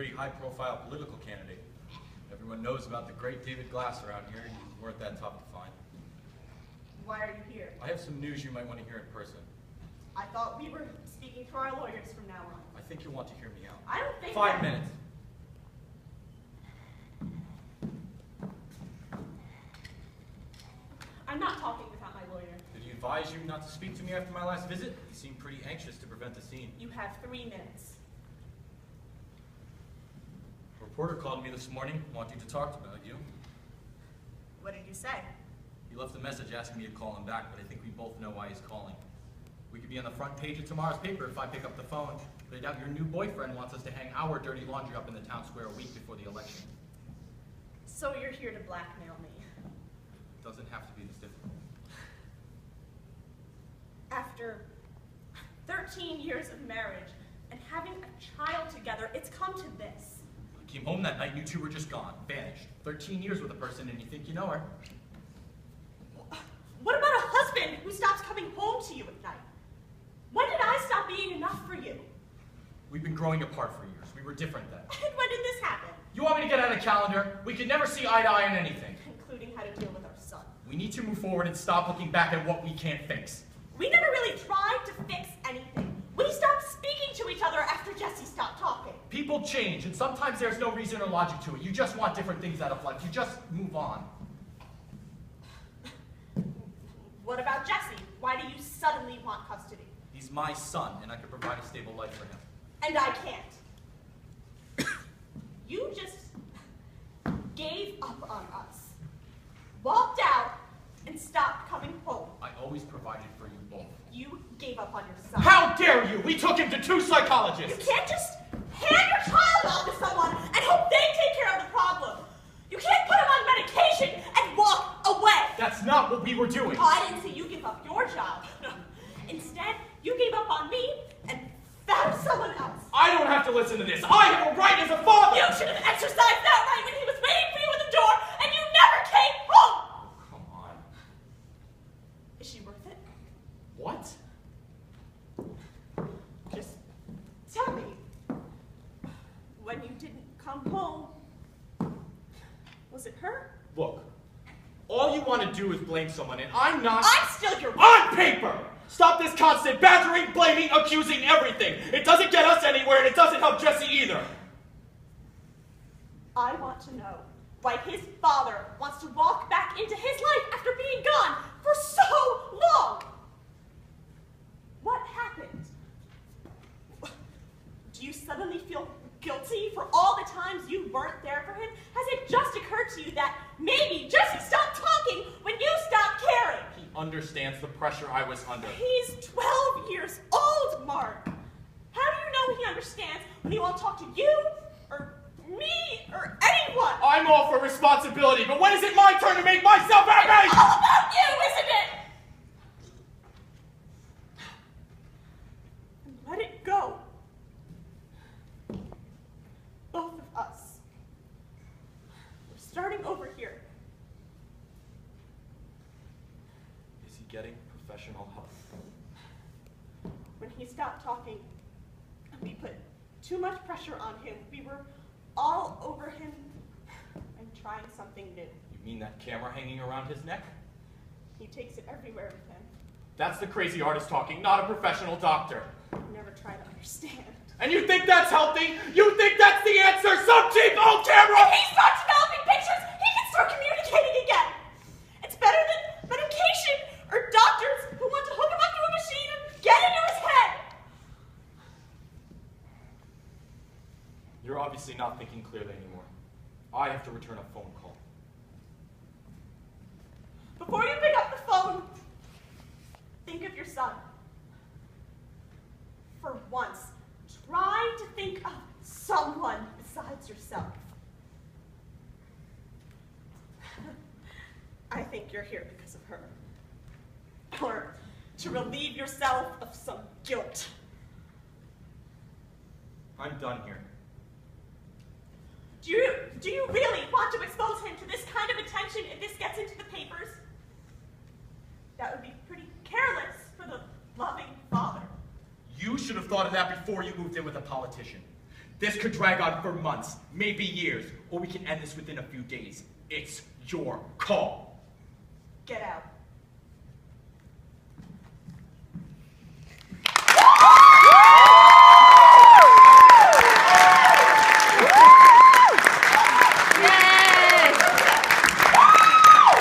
pretty high-profile political candidate. Everyone knows about the great David Glass around here. You weren't that tough to find. Why are you here? I have some news you might want to hear in person. I thought we were speaking to our lawyers from now on. I think you'll want to hear me out. I don't think 5 minutes. I'm not talking without my lawyer. Did he advise you not to speak to me after my last visit? You seemed pretty anxious to prevent the scene. You have 3 minutes. A reporter called me this morning, wanting to talk about you. What did you say? He left a message asking me to call him back, but I think we both know why he's calling. We could be on the front page of tomorrow's paper if I pick up the phone, but I doubt your new boyfriend wants us to hang our dirty laundry up in the town square a week before the election. So you're here to blackmail me? It doesn't have to be this difficult. After 13 years of marriage and having a child together, it's come to this. I came home that night and you two were just gone, vanished. 13 years with a person and you think you know her. What about a husband who stops coming home to you at night? When did I stop being enough for you? We've been growing apart for years. We were different then. And when did this happen? You want me to get out a calendar? We could never see eye to eye on anything. Including how to deal with our son. We need to move forward and stop looking back at what we can't fix. We never really tried to fix anything. We stopped speaking to each other after Jesse stopped talking. People change, and sometimes there's no reason or logic to it. You just want different things out of life. You just move on. What about Jesse? Why do you suddenly want custody? He's my son, and I could provide a stable life for him. And I can't. You just gave up on us, walked out, and stopped coming home. I always provided for you both. You gave up on your son. How dare you! We took him to 2 psychologists! You can't just hand your child off to someone and hope they take care of the problem. You can't put him on medication and walk away. That's not what we were doing. Oh, I didn't say you give up your child. No. Instead, you gave up on me and found someone else. I don't have to listen to this. I have a right as a father! You should have exercised that right when he was waiting for you at the door and you never came home! Oh, come on. Is she worth it? What? Just tell me. When you didn't come home, was it her? Look, all you want to do is blame someone, and I'm not— I'm still your— On paper! Stop this constant badgering, blaming, accusing, everything. It doesn't get us anywhere, and it doesn't help Jesse either. I want to know why his father wants to walk back into his life after being gone for so long. What happened? Do you suddenly feel guilty for all the times you weren't there for him? Has it just occurred to you that maybe Jesse stopped talking when you stopped caring? He understands the pressure I was under. He's 12 years old, Mark. How do you know he understands when he won't talk to you, or me, or anyone? I'm all for responsibility, but when is it my turn to make myself happy? It's all about you, isn't it? And let it go. Both of us. We're starting over here. Is he getting professional help? When he stopped talking, we put too much pressure on him. We were all over him and trying something new. You mean that camera hanging around his neck? He takes it everywhere with him. That's the crazy artist talking, not a professional doctor. Never try to understand. And you think that's healthy? You think that's the answer? Some cheap old camera? If he starts developing pictures, he can start communicating again. It's better than medication or doctors who want to hook him up to a machine and get into his head. You're obviously not thinking clearly anymore. I have to return a phone call. Before you pick up the phone, think of your son. For once, try to think of someone besides yourself. I think you're here because of her. Or to relieve yourself of some guilt. I'm done here. Do you really want to expose him to this kind of attention if this gets into the papers? That would be pretty careless for the loving father. You should have thought of that before you moved in with a politician. This could drag on for months, maybe years, or we can end this within a few days. It's your call. Get out.